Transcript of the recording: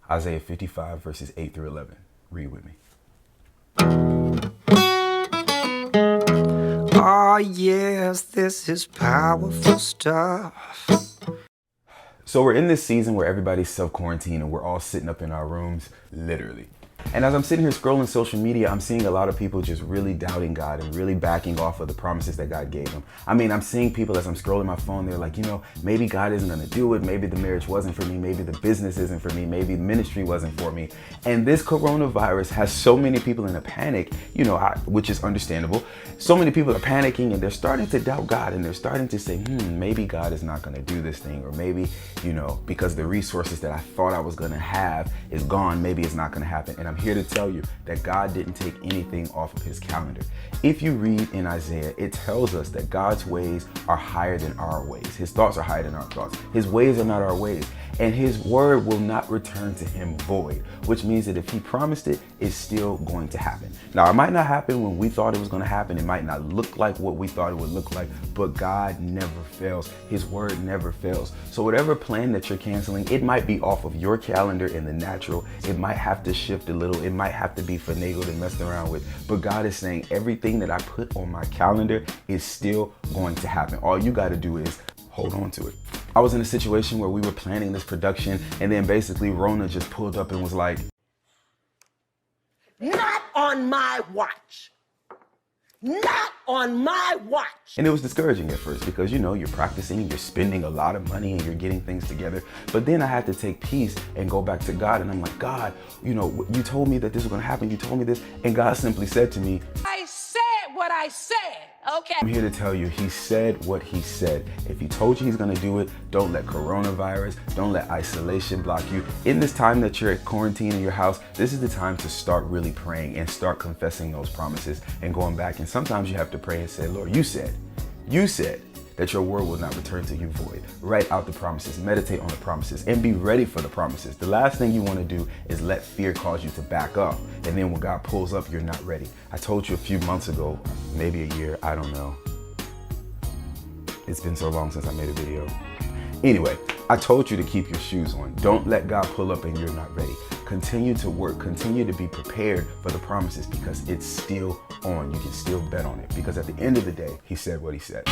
Isaiah 55 verses 8 through 11. Read with me. Oh yes, this is powerful stuff. So we're in this season where everybody's self-quarantined and we're all sitting up in our rooms, literally. And as I'm sitting here scrolling social media, I'm seeing a lot of people just really doubting God and really backing off of the promises that God gave them. I mean, I'm seeing people as I'm scrolling my phone, they're like, maybe God isn't gonna do it. Maybe the marriage wasn't for me. Maybe the business isn't for me. Maybe the ministry wasn't for me. And this coronavirus has so many people in a panic, which is understandable. So many people are panicking and they're starting to doubt God and they're starting to say, maybe God is not gonna do this thing. Or maybe, because the resources that I thought I was gonna have is gone, maybe it's not gonna happen. And I'm here to tell you that God didn't take anything off of his calendar. If you read in Isaiah, it tells us that God's ways are higher than our ways. His thoughts are higher than our thoughts. His ways are not our ways. And his word will not return to him void, which means that if he promised it, it's still going to happen. Now, it might not happen when we thought it was going to happen. It might not look like what we thought it would look like, but God never fails. His word never fails. So whatever plan that you're canceling, it might be off of your calendar in the natural. It might have to shift a little. It might have to be finagled and messed around with. But God is saying everything that I put on my calendar is still going to happen. All you got to do is hold on to it. I was in a situation where we were planning this production and then basically Rona just pulled up and was like, "Not on my watch. Not on my watch." And it was discouraging at first because, you're practicing, you're spending a lot of money and you're getting things together. But then I had to take peace and go back to God. And I'm like, God, you told me that this was going to happen. You told me this. And God simply said to me, I said what I said. Okay. I'm here to tell you, he said what he said. If he told you he's gonna do it, don't let coronavirus, don't let isolation block you. In this time that you're at quarantine in your house, this is the time to start really praying and start confessing those promises and going back. And sometimes you have to pray and say, Lord, you said that your word will not return to you void. Write out the promises, meditate on the promises, and be ready for the promises. The last thing you want to do is let fear cause you to back up. And then when God pulls up, you're not ready. I told you a few months ago, maybe a year, I don't know. It's been so long since I made a video. Anyway, I told you to keep your shoes on. Don't let God pull up and you're not ready. Continue to work, continue to be prepared for the promises because it's still on. You can still bet on it because at the end of the day, he said what he said.